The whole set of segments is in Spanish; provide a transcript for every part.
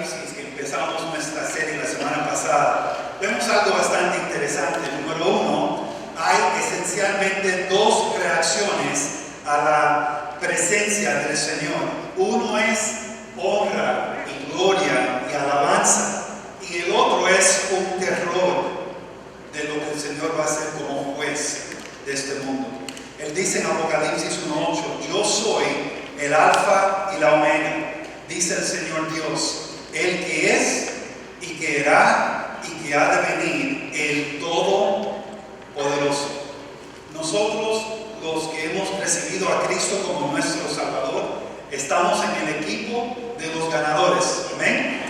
Apocalipsis, que empezamos nuestra serie la semana pasada, vemos algo bastante interesante. Número uno, hay esencialmente dos reacciones a la presencia del Señor. Uno es honra y gloria y alabanza, y el otro es un terror de lo que el Señor va a hacer como juez de este mundo. Él dice en Apocalipsis 1:8, yo soy el alfa y la omega, dice el Señor Dios, el que es y que era y que ha de venir, el Todopoderoso. Nosotros, los que hemos recibido a Cristo como nuestro Salvador, estamos en el equipo de los ganadores. Amén.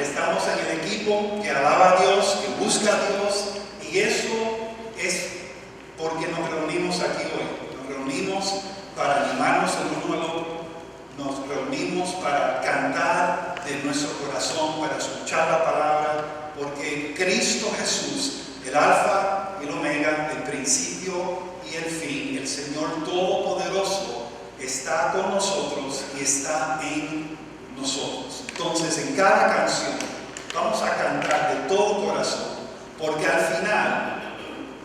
Estamos en el equipo que alaba a Dios, que busca a Dios, y eso es porque nos reunimos aquí hoy. Nos reunimos para animarnos el uno al otro, nos reunimos para cantar de nuestro corazón, para escuchar la palabra, porque Cristo Jesús, el alfa y el omega, el principio y el fin, el Señor Todopoderoso, está con nosotros y está en nosotros. Entonces, en cada canción vamos a cantar de todo corazón, porque al final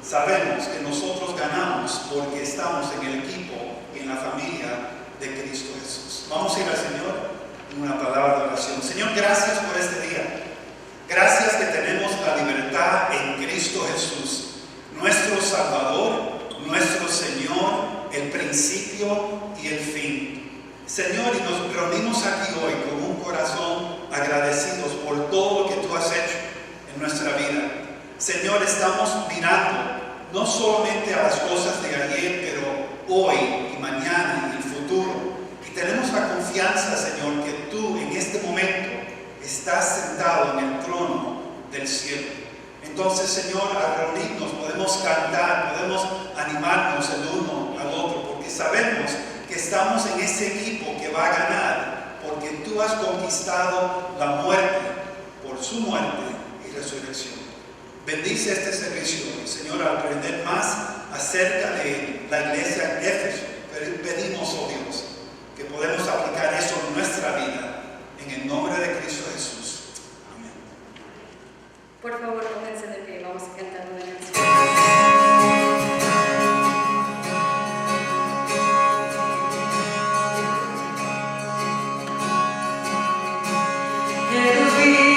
sabemos que nosotros ganamos porque estamos en el equipo y en la familia de Cristo Jesús. Vamos a ir al Señor en una palabra de oración. Señor, gracias por este día. Gracias que tenemos la libertad en Cristo Jesús, nuestro Salvador, nuestro Señor, el principio y el fin. Señor, y nos reunimos aquí hoy con un corazón agradecidos por todo lo que tú has hecho en nuestra vida. Señor, estamos mirando no solamente a las cosas de ayer, pero hoy y mañana y el futuro. Y tenemos la confianza, Señor, que tú en este momento estás sentado en el trono del cielo. Entonces, Señor, al reunirnos podemos cantar, podemos animarnos el uno al otro, porque sabemos que estamos en ese equipo que va a ganar, porque tú has conquistado la muerte por su muerte y resurrección. Bendice este servicio, Señor, al aprender más acerca de la iglesia en Éfeso. Pedimos, oh Dios, que podemos aplicar eso en nuestra vida, en el nombre de Cristo Jesús. Amén. Por favor, pónganse de pie, vamos a cantar una canción. Be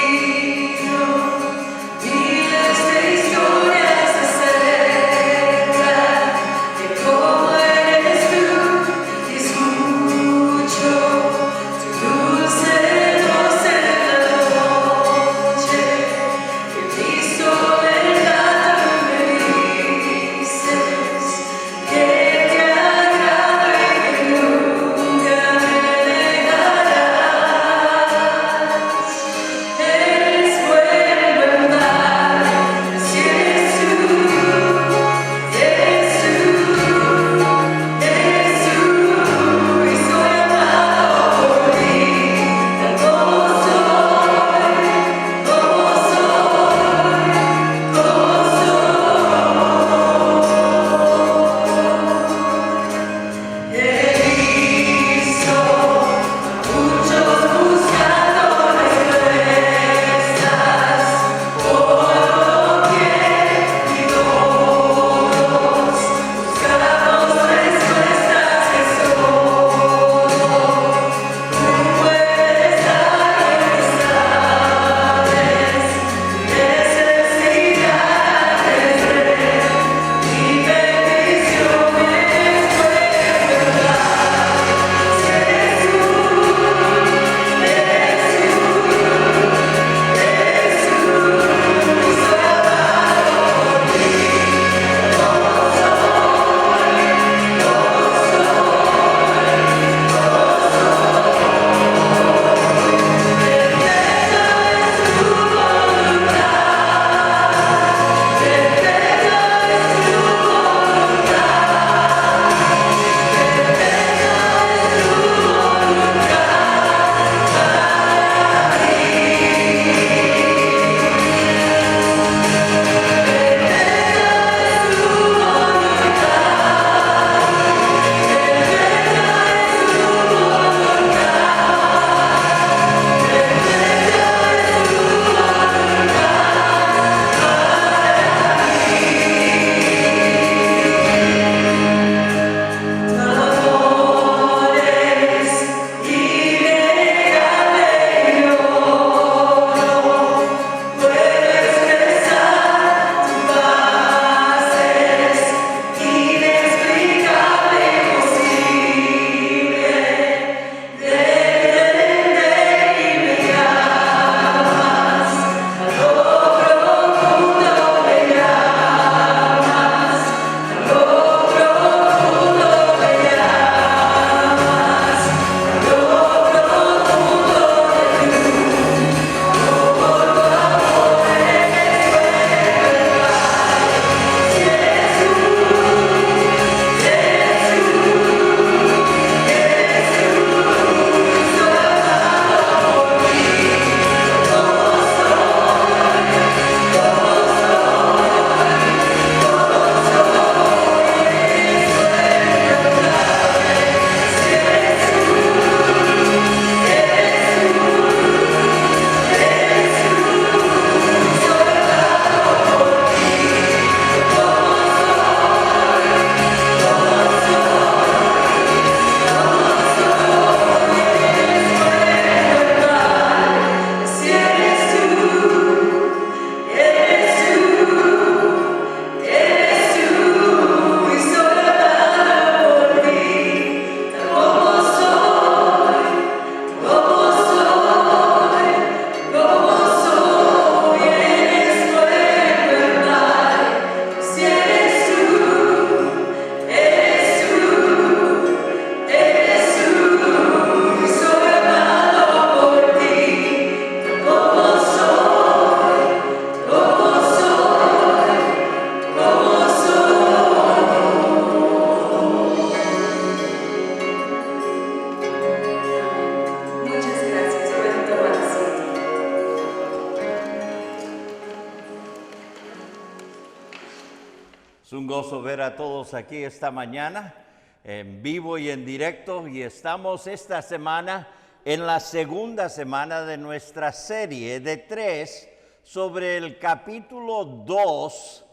Es un gozo ver a todos aquí esta mañana, en vivo y en directo, y estamos esta semana en la segunda semana de nuestra serie de 3 sobre el capítulo 2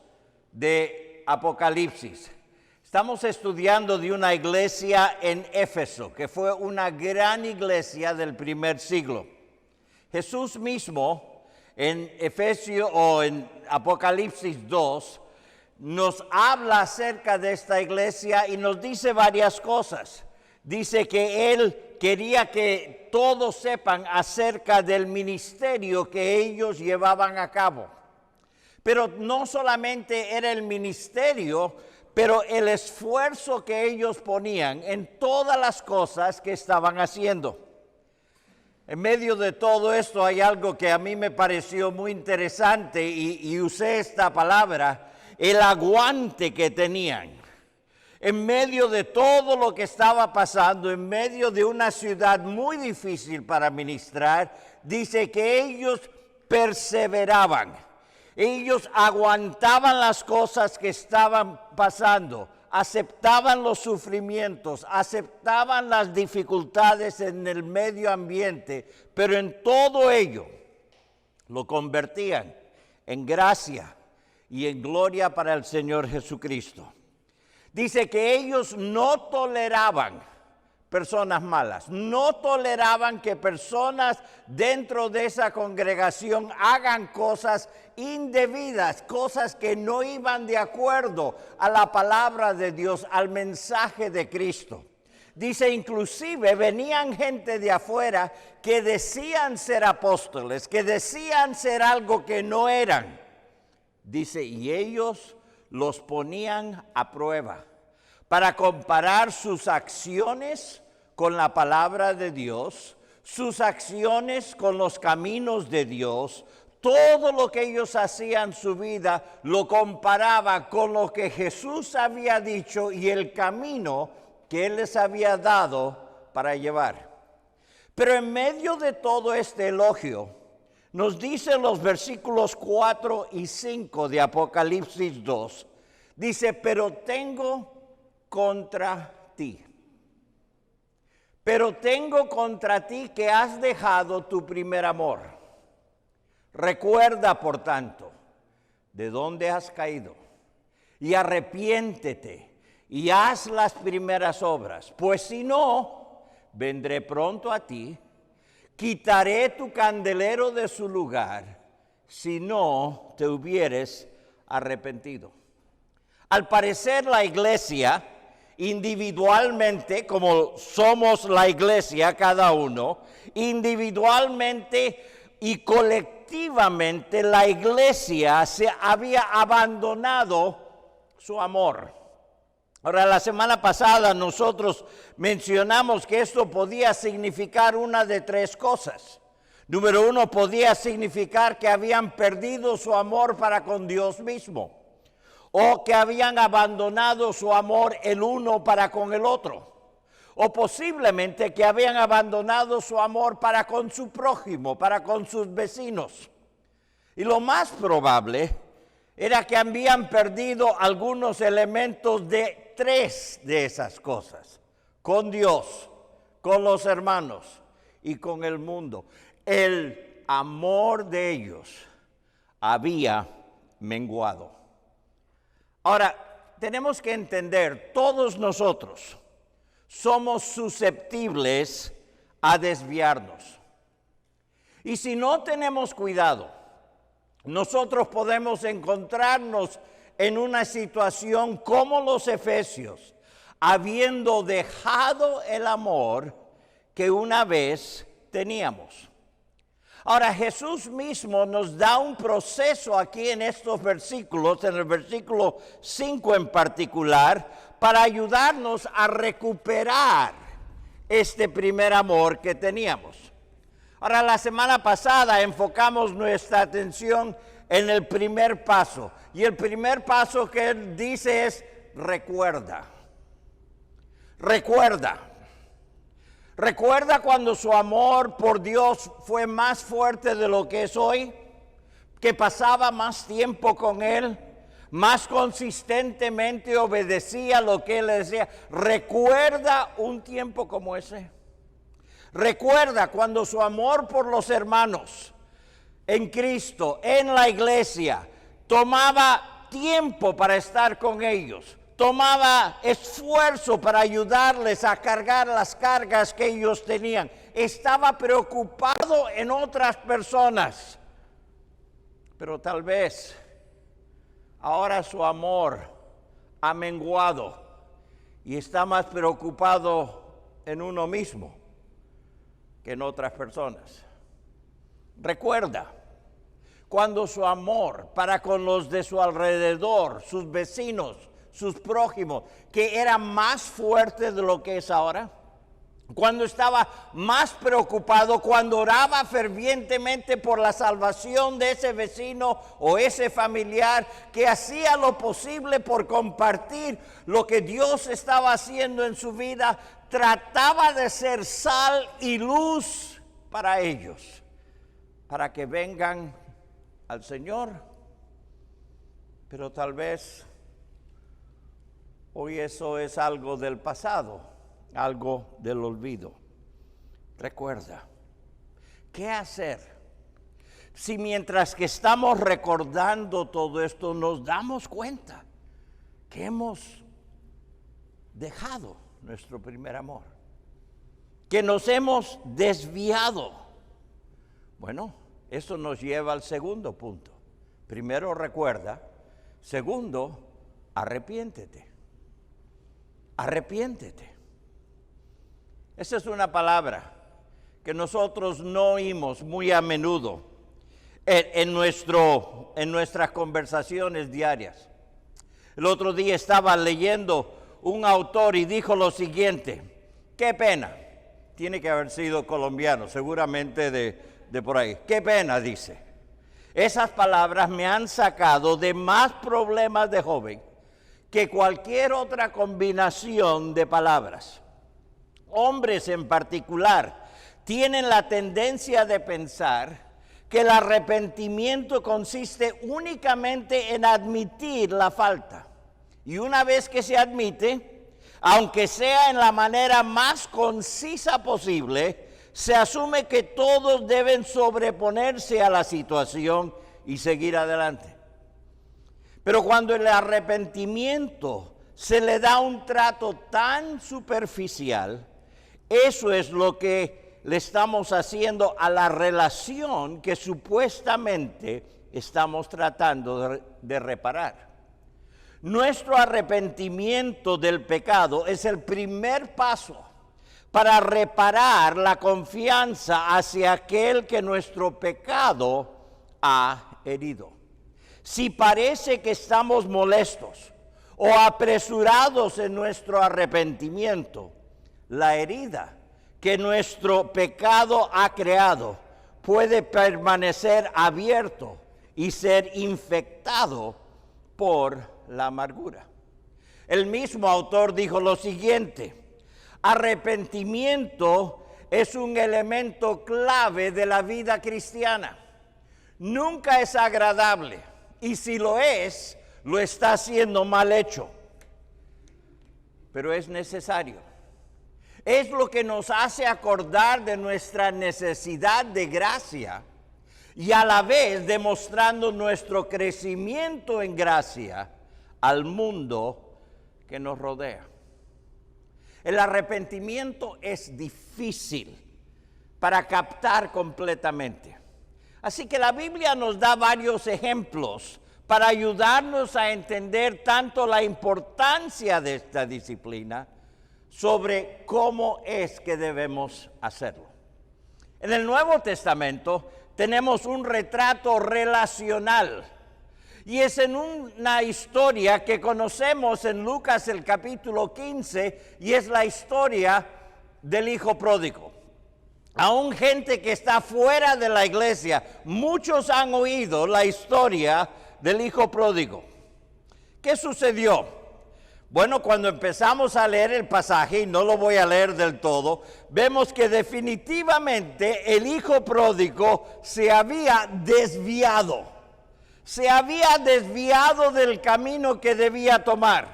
de Apocalipsis. Estamos estudiando de una iglesia en Éfeso, que fue una gran iglesia del primer siglo. Jesús mismo, en Efesios o en Apocalipsis 2, nos habla acerca de esta iglesia y nos dice varias cosas. Dice que Él quería que todos sepan acerca del ministerio que ellos llevaban a cabo. Pero no solamente era el ministerio, pero el esfuerzo que ellos ponían en todas las cosas que estaban haciendo. En medio de todo esto hay algo que a mí me pareció muy interesante y usé esta palabra, el aguante que tenían. En medio de todo lo que estaba pasando, en medio de una ciudad muy difícil para ministrar, dice que ellos perseveraban. Ellos aguantaban las cosas que estaban pasando, aceptaban los sufrimientos, aceptaban las dificultades en el medio ambiente, pero en todo ello lo convertían en gracia y en gloria para el Señor Jesucristo. Dice que ellos no toleraban personas malas, no toleraban que personas dentro de esa congregación hagan cosas indebidas, cosas que no iban de acuerdo a la palabra de Dios, al mensaje de Cristo. Dice, inclusive venían gente de afuera que decían ser apóstoles, que decían ser algo que no eran. Dice, y ellos los ponían a prueba para comparar sus acciones con la palabra de Dios, sus acciones con los caminos de Dios. Todo lo que ellos hacían en su vida lo comparaba con lo que Jesús había dicho y el camino que Él les había dado para llevar. Pero en medio de todo este elogio, nos dicen los versículos 4 y 5 de Apocalipsis 2, dice, pero tengo contra ti. Pero tengo contra ti que has dejado tu primer amor. Recuerda, por tanto, de dónde has caído, y arrepiéntete, y haz las primeras obras, pues si no, vendré pronto a ti, quitaré tu candelero de su lugar, si no te hubieres arrepentido. Al parecer la iglesia, individualmente, como somos la iglesia cada uno, individualmente y colectivamente la iglesia se había abandonado su amor. Ahora, la semana pasada nosotros mencionamos que esto podía significar una de 3 cosas. Número 1, podía significar que habían perdido su amor para con Dios mismo, o que habían abandonado su amor el uno para con el otro, o posiblemente que habían abandonado su amor para con su prójimo, para con sus vecinos. Y lo más probable era que habían perdido algunos elementos de 3 de esas cosas: con Dios, con los hermanos y con el mundo. El amor de ellos había menguado. Ahora, tenemos que entender, todos nosotros somos susceptibles a desviarnos. Y si no tenemos cuidado, nosotros podemos encontrarnos en una situación como los efesios, habiendo dejado el amor que una vez teníamos. Ahora, Jesús mismo nos da un proceso aquí en estos versículos, en el versículo 5 en particular, para ayudarnos a recuperar este primer amor que teníamos. Ahora, la semana pasada enfocamos nuestra atención en el primer paso. Y el primer paso que Él dice es, recuerda. Recuerda. ¿Recuerda cuando su amor por Dios fue más fuerte de lo que es hoy? Que pasaba más tiempo con Él, más consistentemente obedecía lo que él le decía. ¿Recuerda un tiempo como ese? ¿Recuerda cuando su amor por los hermanos en Cristo, en la iglesia, tomaba tiempo para estar con ellos? Tomaba esfuerzo para ayudarles a cargar las cargas que ellos tenían. Estaba preocupado en otras personas. Pero tal vez ahora su amor ha menguado y está más preocupado en uno mismo que en otras personas. Recuerda cuando su amor para con los de su alrededor, sus vecinos, sus prójimos, que era más fuerte de lo que es ahora. Cuando estaba más preocupado, cuando oraba fervientemente por la salvación de ese vecino o ese familiar, que hacía lo posible por compartir lo que Dios estaba haciendo en su vida, trataba de ser sal y luz para ellos, para que vengan al Señor. Pero tal vez hoy eso es algo del pasado, algo del olvido. Recuerda, ¿qué hacer si mientras que estamos recordando todo esto nos damos cuenta que hemos dejado nuestro primer amor, que nos hemos desviado? Bueno, eso nos lleva al segundo punto. Primero, recuerda. Segundo, arrepiéntete. Arrepiéntete. Esa es una palabra que nosotros no oímos muy a menudo en nuestras conversaciones diarias. El otro día estaba leyendo un autor y dijo lo siguiente: qué pena, tiene que haber sido colombiano, seguramente de por ahí. Qué pena, dice. Esas palabras me han sacado de más problemas de joven que cualquier otra combinación de palabras. Hombres en particular tienen la tendencia de pensar que el arrepentimiento consiste únicamente en admitir la falta. Y una vez que se admite, aunque sea en la manera más concisa posible, se asume que todos deben sobreponerse a la situación y seguir adelante. Pero cuando el arrepentimiento se le da un trato tan superficial, eso es lo que le estamos haciendo a la relación que supuestamente estamos tratando de reparar. Nuestro arrepentimiento del pecado es el primer paso para reparar la confianza hacia aquel que nuestro pecado ha herido. Si parece que estamos molestos o apresurados en nuestro arrepentimiento, la herida que nuestro pecado ha creado puede permanecer abierto y ser infectado por la amargura. El mismo autor dijo lo siguiente: arrepentimiento es un elemento clave de la vida cristiana. Nunca es agradable, y si lo es, lo está haciendo mal hecho. Pero es necesario. Es lo que nos hace acordar de nuestra necesidad de gracia y a la vez demostrando nuestro crecimiento en gracia al mundo que nos rodea. El arrepentimiento es difícil para captar completamente. Así que la Biblia nos da varios ejemplos para ayudarnos a entender tanto la importancia de esta disciplina sobre cómo es que debemos hacerlo. En el Nuevo Testamento tenemos un retrato relacional y es en una historia que conocemos en Lucas el capítulo 15 y es la historia del hijo pródigo. Aún gente que está fuera de la iglesia, muchos han oído la historia del hijo pródigo. ¿Qué sucedió? Bueno, cuando empezamos a leer el pasaje, y no lo voy a leer del todo, vemos que definitivamente el hijo pródigo se había desviado. se había desviado del camino que debía tomar.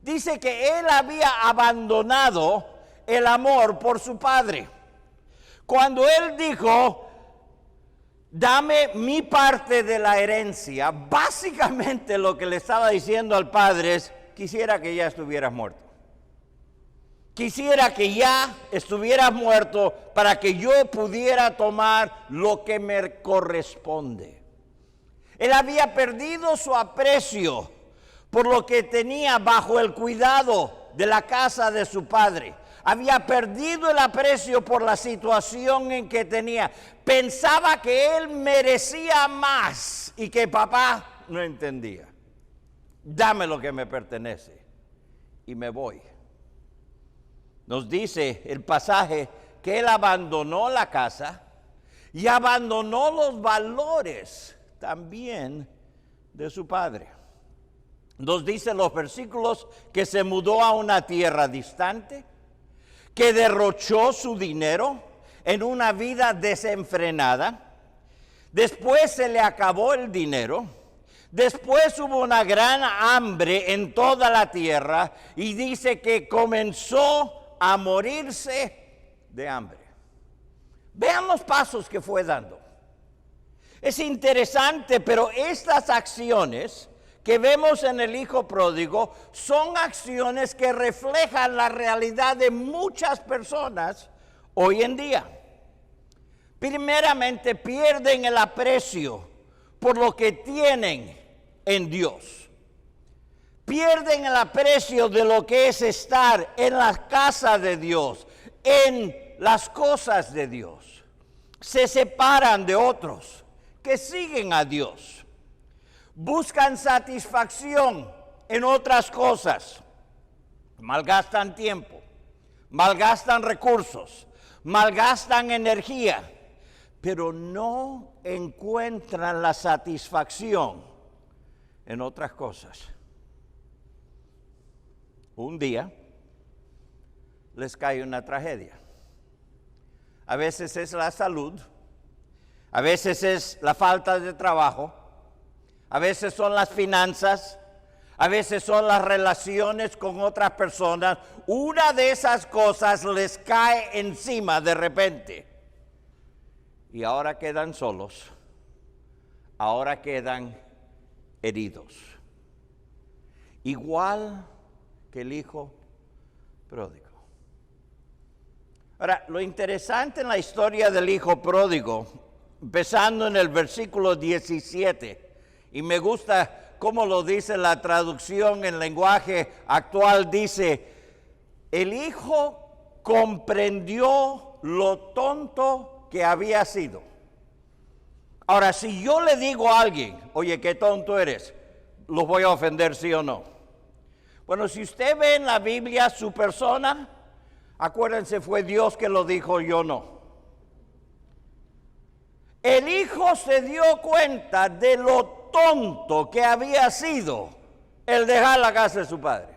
Dice que él había abandonado el amor por su padre. Cuando él dijo, dame mi parte de la herencia, básicamente lo que le estaba diciendo al padre es, quisiera que ya estuvieras muerto. Quisiera que ya estuvieras muerto para que yo pudiera tomar lo que me corresponde. Él había perdido su aprecio por lo que tenía bajo el cuidado de la casa de su padre. Había perdido el aprecio por la situación en que tenía. Pensaba que él merecía más y que papá no entendía. Dame lo que me pertenece y me voy. Nos dice el pasaje que él abandonó la casa y abandonó los valores también de su padre. Nos dicen los versículos que se mudó a una tierra distante, que derrochó su dinero en una vida desenfrenada. Después se le acabó el dinero. Después hubo una gran hambre en toda la tierra y dice que comenzó a morirse de hambre. Vean los pasos que fue dando. Es interesante, pero estas acciones que vemos en el hijo pródigo son acciones que reflejan la realidad de muchas personas hoy en día. Primeramente, pierden el aprecio por lo que tienen en Dios. Pierden el aprecio de lo que es estar en la casa de Dios, en las cosas de Dios. Se separan de otros que siguen a Dios. Buscan satisfacción en otras cosas. Malgastan tiempo, malgastan recursos, malgastan energía, pero no encuentran la satisfacción en otras cosas. Un día les cae una tragedia. A veces es la salud, a veces es la falta de trabajo, a veces son las finanzas, a veces son las relaciones con otras personas. Una de esas cosas les cae encima de repente. Y ahora quedan solos, ahora quedan heridos. Igual que el hijo pródigo. Ahora, lo interesante en la historia del hijo pródigo, empezando en el versículo 17, y me gusta cómo lo dice la traducción en lenguaje actual, dice, el hijo comprendió lo tonto que había sido. Ahora, si yo le digo a alguien, oye, qué tonto eres, ¿los voy a ofender, sí o no? Bueno, si usted ve en la Biblia su persona, acuérdense, fue Dios que lo dijo, yo no. El hijo se dio cuenta de lo tonto que había sido el dejar la casa de su padre,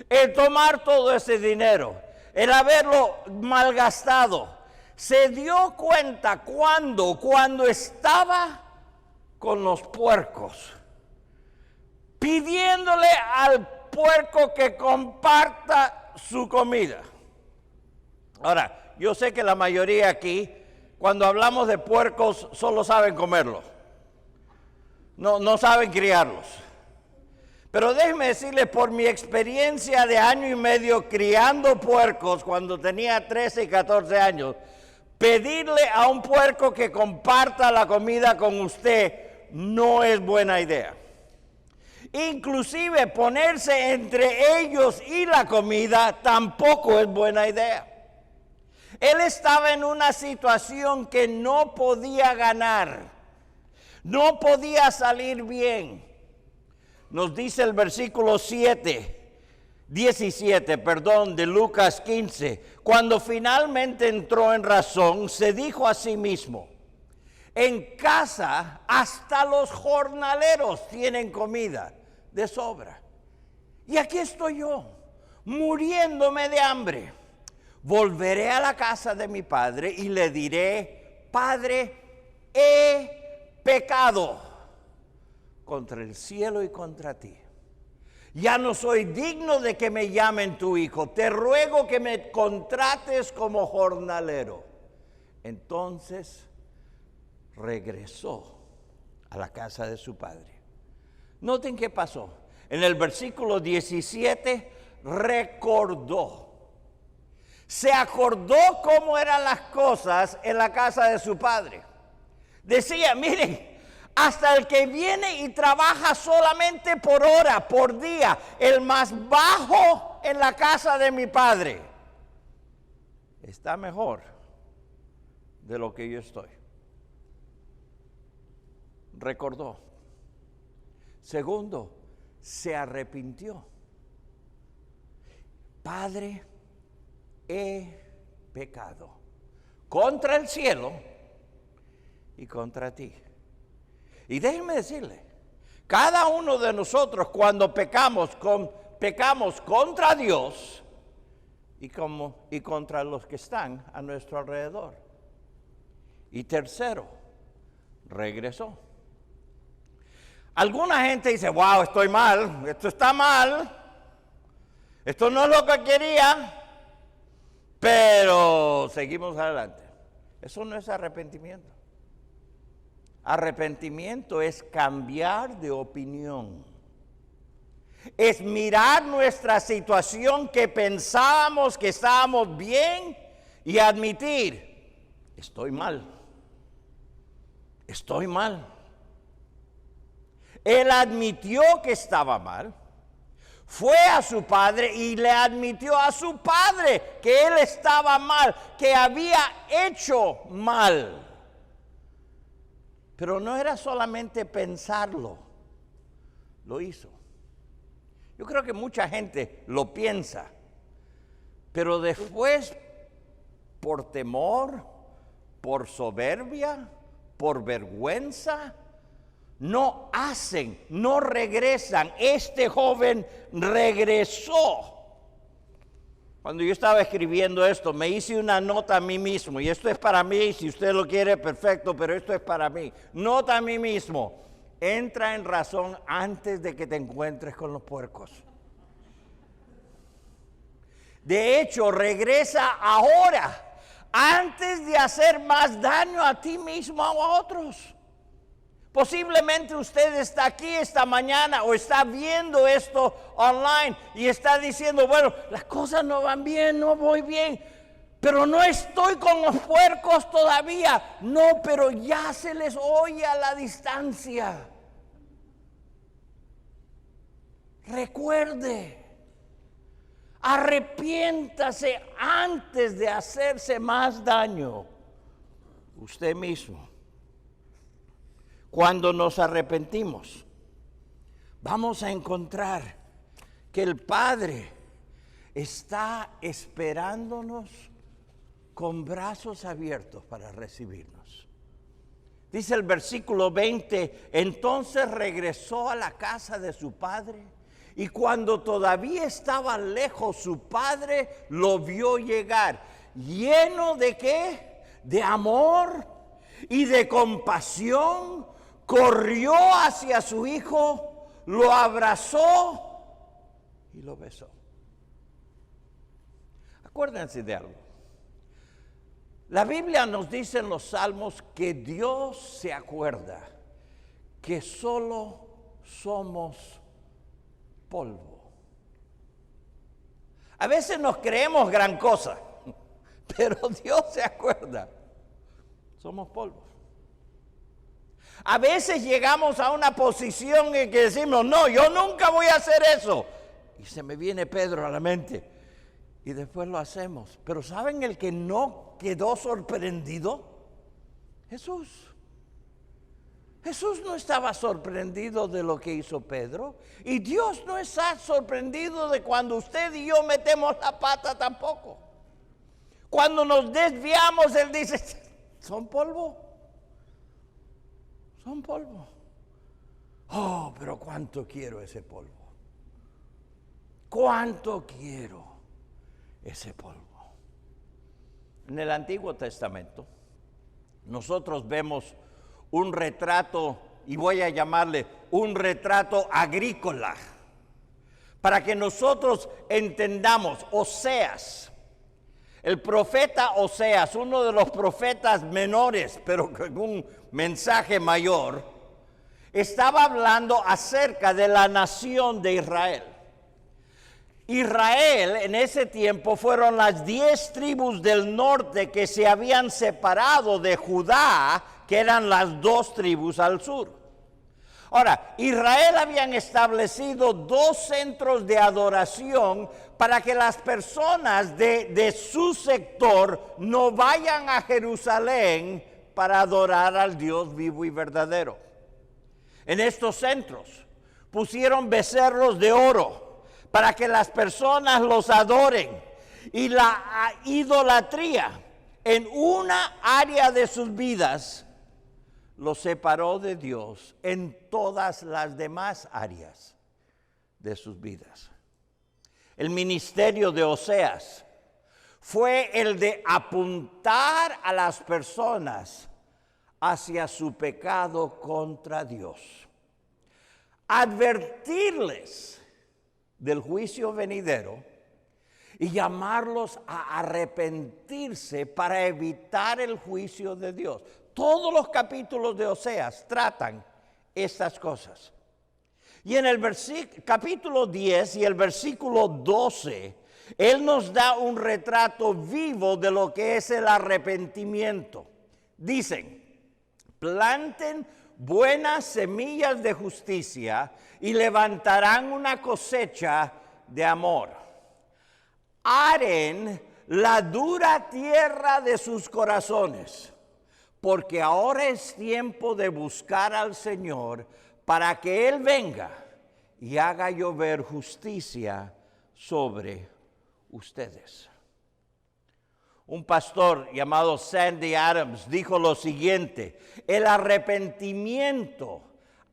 el tomar todo ese dinero, el haberlo malgastado. Se dio cuenta cuando estaba con los puercos, pidiéndole al puerco que comparta su comida. Ahora, yo sé que la mayoría aquí, cuando hablamos de puercos, solo saben comerlos. No saben criarlos. Pero déjeme decirles, por mi experiencia de año y medio criando puercos cuando tenía 13 y 14 años, pedirle a un puerco que comparta la comida con usted no es buena idea. Inclusive ponerse entre ellos y la comida tampoco es buena idea. Él estaba en una situación que no podía ganar, no podía salir bien. Nos dice el versículo 17 de Lucas 15, cuando finalmente entró en razón, se dijo a sí mismo, en casa hasta los jornaleros tienen comida de sobra. Y aquí estoy yo, muriéndome de hambre. Volveré a la casa de mi padre y le diré, Padre, he pecado contra el cielo y contra ti. Ya no soy digno de que me llamen tu hijo. Te ruego que me contrates como jornalero. Entonces regresó a la casa de su padre. Noten qué pasó. En el versículo 17 recordó. Se acordó cómo eran las cosas en la casa de su padre. Decía, miren, hasta el que viene y trabaja solamente por hora, por día, el más bajo en la casa de mi padre, está mejor de lo que yo estoy. Recordó. Segundo, se arrepintió. Padre, he pecado contra el cielo y contra ti. Y déjenme decirle, cada uno de nosotros cuando pecamos contra Dios y contra los que están a nuestro alrededor. Y tercero, regresó. Alguna gente dice, wow, estoy mal, esto está mal, esto no es lo que quería, pero seguimos adelante. Eso no es arrepentimiento. Arrepentimiento es cambiar de opinión. Es mirar nuestra situación que pensábamos que estábamos bien y admitir, estoy mal. Estoy mal. Él admitió que estaba mal. Fue a su padre y le admitió a su padre que él estaba mal, que había hecho mal. Pero no era solamente pensarlo, lo hizo. Yo creo que mucha gente lo piensa, pero después, por temor, por soberbia, por vergüenza, no hacen, no regresan. Este joven regresó. Cuando yo estaba escribiendo esto, me hice una nota a mí mismo, y esto es para mí, si usted lo quiere, perfecto, pero esto es para mí. Nota a mí mismo, entra en razón antes de que te encuentres con los puercos. De hecho, regresa ahora, antes de hacer más daño a ti mismo o a otros. Posiblemente usted está aquí esta mañana o está viendo esto online y está diciendo, bueno, las cosas no van bien, no voy bien, pero no estoy con los puercos todavía. No, pero ya se les oye a la distancia. Recuerde, arrepiéntase antes de hacerse más daño usted mismo. Cuando nos arrepentimos, vamos a encontrar que el Padre está esperándonos con brazos abiertos para recibirnos. Dice el versículo 20, entonces regresó a la casa de su padre, y cuando todavía estaba lejos, su padre lo vio llegar, lleno de ¿qué? De amor y de compasión. Corrió hacia su hijo, lo abrazó y lo besó. Acuérdense de algo. La Biblia nos dice en los Salmos que Dios se acuerda que solo somos polvo. A veces nos creemos gran cosa, pero Dios se acuerda. Somos polvo. A veces llegamos a una posición en que decimos, no, yo nunca voy a hacer eso. Y se me viene Pedro a la mente. Y después lo hacemos. Pero ¿saben el que no quedó sorprendido? Jesús. Jesús no estaba sorprendido de lo que hizo Pedro. Y Dios no está sorprendido de cuando usted y yo metemos la pata tampoco. Cuando nos desviamos, Él dice, son polvo. Son polvo. Oh, pero cuánto quiero ese polvo. Cuánto quiero ese polvo. En el Antiguo Testamento, nosotros vemos un retrato y voy a llamarle un retrato agrícola, para que nosotros entendamos. Oseas, el profeta Oseas, uno de los profetas menores, pero con un mensaje mayor, estaba hablando acerca de la nación de Israel. Israel en ese tiempo fueron las 10 tribus del norte que se habían separado de Judá, que eran las 2 tribus al sur. Ahora, Israel habían establecido 2 centros de adoración para que las personas de su sector no vayan a Jerusalén para adorar al Dios vivo y verdadero. En estos centros pusieron becerros de oro para que las personas los adoren, y la idolatría en una área de sus vidas los separó de Dios en todas las demás áreas de sus vidas. El ministerio de Oseas fue el de apuntar a las personas hacia su pecado contra Dios, advertirles del juicio venidero y llamarlos a arrepentirse para evitar el juicio de Dios. Todos los capítulos de Oseas tratan estas cosas. Y en el capítulo 10 y el versículo 12, Él nos da un retrato vivo de lo que es el arrepentimiento. Dicen: planten buenas semillas de justicia y levantarán una cosecha de amor. Aren la dura tierra de sus corazones, porque ahora es tiempo de buscar al Señor para que Él venga y haga llover justicia sobre ustedes. Un pastor llamado Sandy Adams dijo lo siguiente: el arrepentimiento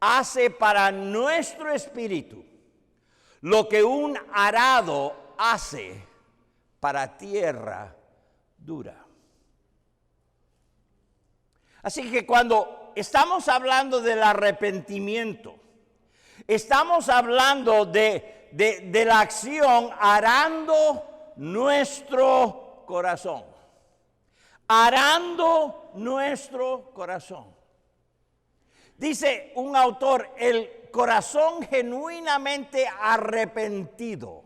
hace para nuestro espíritu lo que un arado hace para tierra dura. Así que cuando estamos hablando del arrepentimiento, estamos hablando de la acción arando nuestro corazón. Arando nuestro corazón. Dice un autor: el corazón genuinamente arrepentido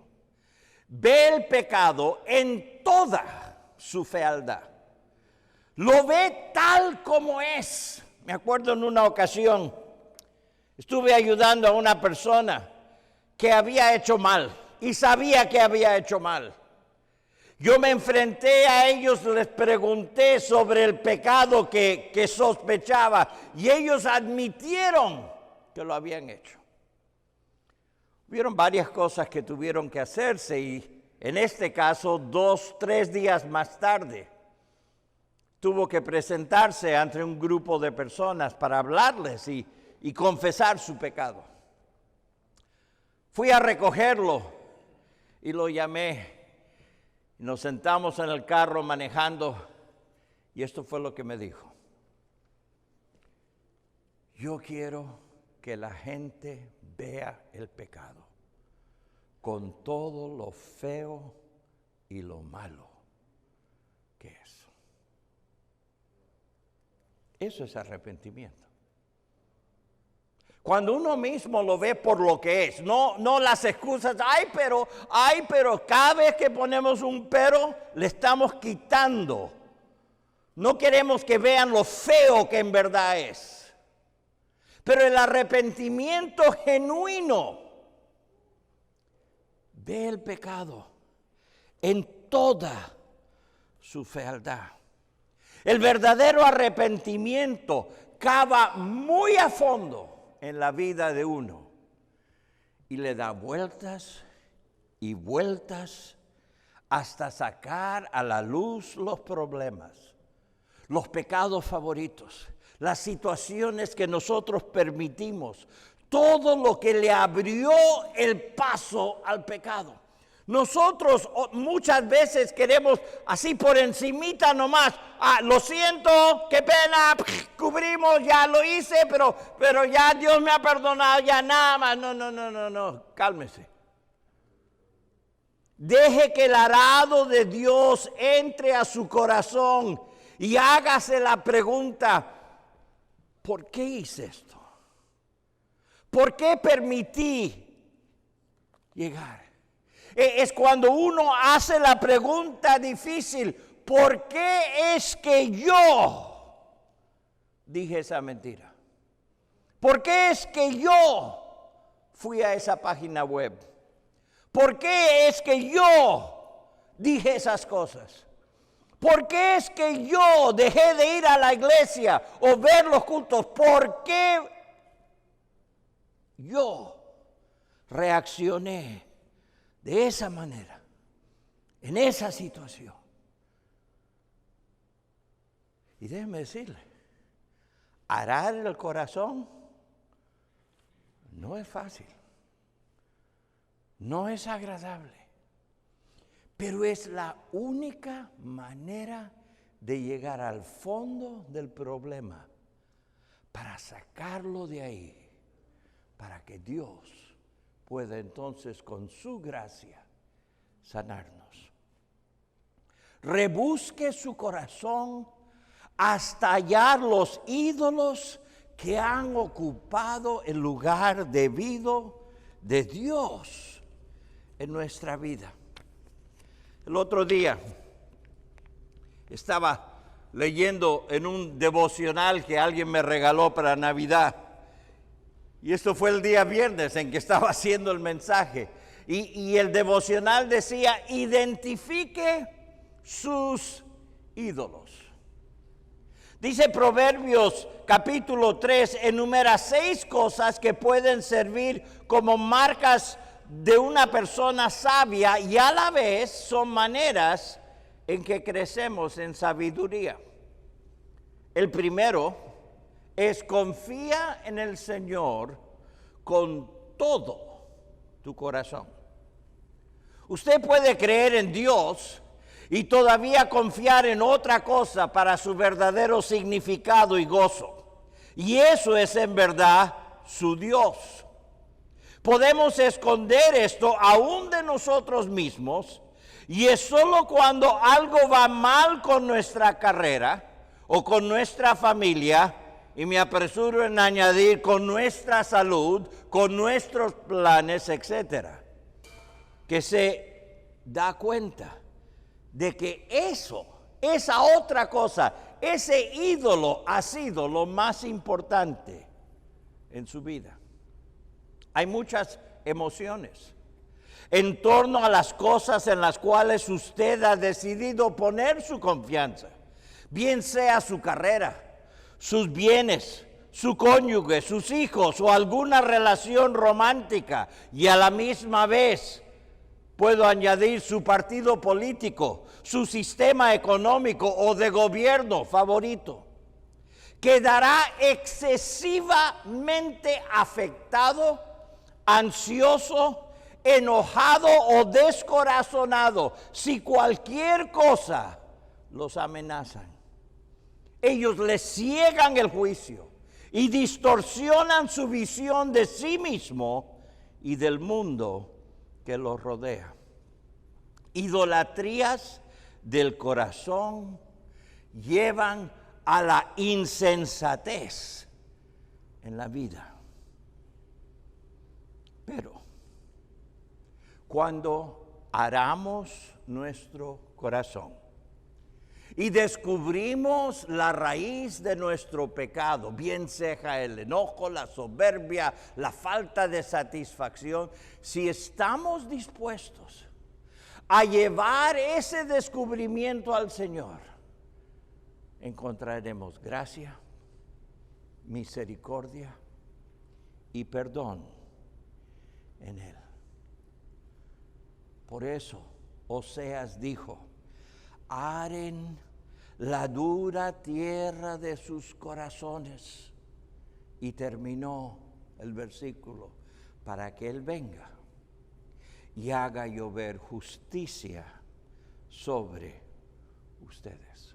ve el pecado en toda su fealdad. Lo ve tal como es. Me acuerdo en una ocasión, estuve ayudando a una persona que había hecho mal y sabía que había hecho mal. Yo me enfrenté a ellos, les pregunté sobre el pecado que sospechaba, y ellos admitieron que lo habían hecho. Hubieron varias cosas que tuvieron que hacerse, y en este caso 2, 3 días más tarde tuvo que presentarse ante un grupo de personas para hablarles y confesar su pecado. Fui a recogerlo y lo llamé. Nos sentamos en el carro manejando, y esto fue lo que me dijo: yo quiero que la gente vea el pecado con todo lo feo y lo malo que es. Eso es arrepentimiento. Cuando uno mismo lo ve por lo que es, no las excusas, pero cada vez que ponemos un pero, le estamos quitando. No queremos que vean lo feo que en verdad es. Pero el arrepentimiento genuino ve el pecado en toda su fealdad. El verdadero arrepentimiento cava muy a fondo en la vida de uno y le da vueltas y vueltas hasta sacar a la luz los problemas, los pecados favoritos, las situaciones que nosotros permitimos, todo lo que le abrió el paso al pecado. Nosotros muchas veces queremos así por encimita nomás. Lo siento, qué pena, cubrimos, ya lo hice, pero ya Dios me ha perdonado, ya nada más. No, cálmese. Deje que el arado de Dios entre a su corazón y hágase la pregunta, ¿por qué hice esto? ¿Por qué permití llegar? Es cuando uno hace la pregunta difícil, ¿por qué es que yo dije esa mentira? ¿Por qué es que yo fui a esa página web? ¿Por qué es que yo dije esas cosas? ¿Por qué es que yo dejé de ir a la iglesia o ver los cultos? ¿Por qué yo reaccioné de esa manera, en esa situación? Y déjeme decirle, arar el corazón no es fácil, no es agradable, pero es la única manera de llegar al fondo del problema, para sacarlo de ahí, para que Dios pueda entonces con su gracia sanarnos. Rebusque su corazón hasta hallar los ídolos que han ocupado el lugar debido de Dios en nuestra vida. El otro día estaba leyendo en un devocional que alguien me regaló para Navidad. Y esto fue el día viernes en que estaba haciendo el mensaje. Y el devocional decía, identifique sus ídolos. Dice Proverbios capítulo 3, enumera 6 cosas que pueden servir como marcas de una persona sabia y a la vez son maneras en que crecemos en sabiduría. El primero es confía en el Señor con todo tu corazón. Usted puede creer en Dios y todavía confiar en otra cosa para su verdadero significado y gozo. Y eso es en verdad su Dios. Podemos esconder esto aún de nosotros mismos, y es solo cuando algo va mal con nuestra carrera o con nuestra familia, y me apresuro en añadir con nuestra salud, con nuestros planes, etcétera, que se da cuenta de que esa otra cosa, ese ídolo ha sido lo más importante en su vida. Hay muchas emociones en torno a las cosas en las cuales usted ha decidido poner su confianza, bien sea su carrera, sus bienes, su cónyuge, sus hijos o alguna relación romántica, y a la misma vez puedo añadir su partido político, su sistema económico o de gobierno favorito. Quedará excesivamente afectado, ansioso, enojado o descorazonado si cualquier cosa los amenaza. Ellos les ciegan el juicio y distorsionan su visión de sí mismo y del mundo que los rodea. Idolatrías del corazón llevan a la insensatez en la vida. Pero cuando aramos nuestro corazón y descubrimos la raíz de nuestro pecado, bien sea el enojo, la soberbia, la falta de satisfacción, si estamos dispuestos a llevar ese descubrimiento al Señor, encontraremos gracia, misericordia y perdón en Él. Por eso Oseas dijo, aren la dura tierra de sus corazones. Y terminó el versículo, para que Él venga y haga llover justicia sobre ustedes.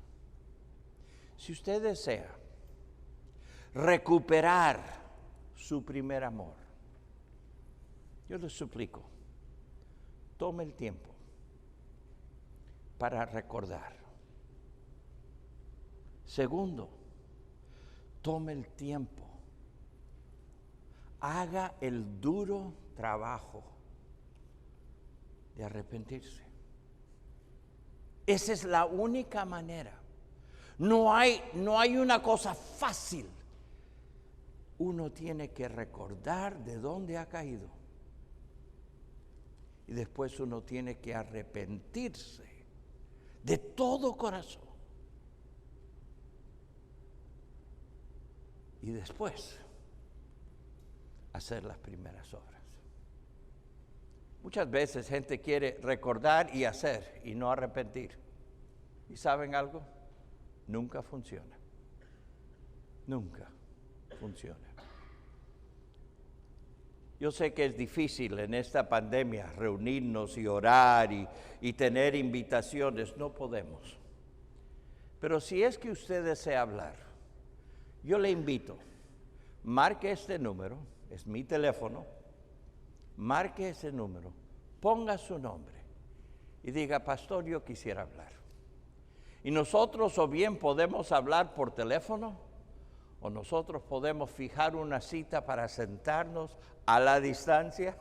Si usted desea recuperar su primer amor, yo le suplico, tome el tiempo para recordar. Segundo, tome el tiempo, haga el duro trabajo de arrepentirse. Esa es la única manera. No hay una cosa fácil. Uno tiene que recordar de dónde ha caído. Y después uno tiene que arrepentirse de todo corazón. Y después hacer las primeras obras. Muchas veces gente quiere recordar y hacer y no arrepentir. ¿Y saben algo? Nunca funciona. Nunca funciona. Yo sé que es difícil en esta pandemia reunirnos y orar y tener invitaciones. No podemos. Pero si es que usted desea hablar, yo le invito, marque este número, es mi teléfono, marque ese número, ponga su nombre y diga, pastor, yo quisiera hablar. Y nosotros o bien podemos hablar por teléfono o nosotros podemos fijar una cita para sentarnos a la distancia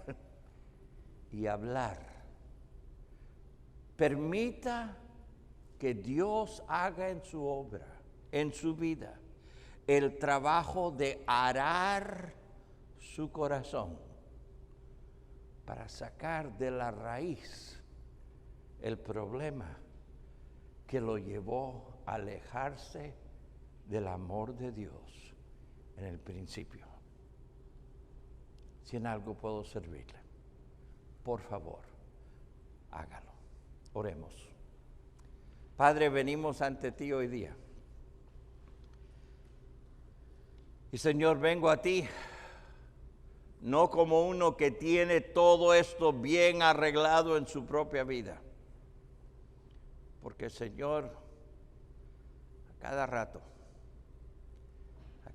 y hablar. Permita que Dios haga en su obra, en su vida, el trabajo de arar su corazón para sacar de la raíz el problema que lo llevó a alejarse del amor de Dios en el principio. Si en algo puedo servirle, por favor, hágalo. Oremos. Padre, venimos ante ti hoy día. Y Señor, vengo a ti, no como uno que tiene todo esto bien arreglado en su propia vida. Porque Señor, a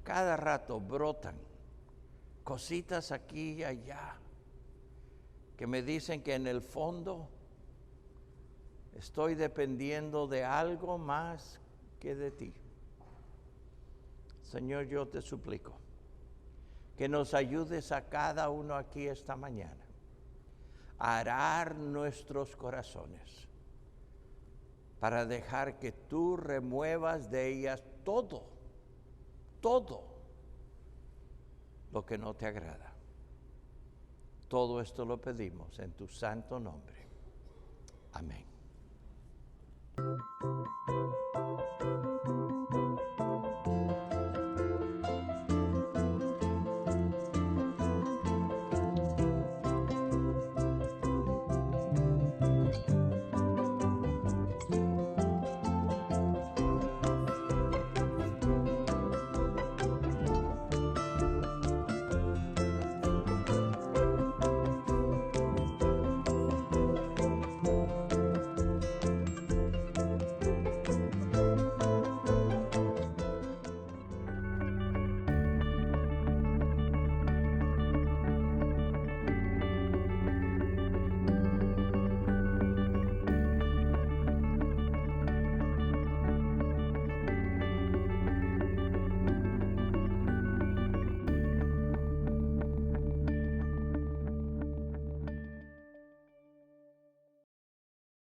cada rato brotan cositas aquí y allá que me dicen que en el fondo estoy dependiendo de algo más que de ti. Señor, yo te suplico que nos ayudes a cada uno aquí esta mañana a arar nuestros corazones para dejar que tú remuevas de ellas todo lo que no te agrada. Todo esto lo pedimos en tu santo nombre. Amén.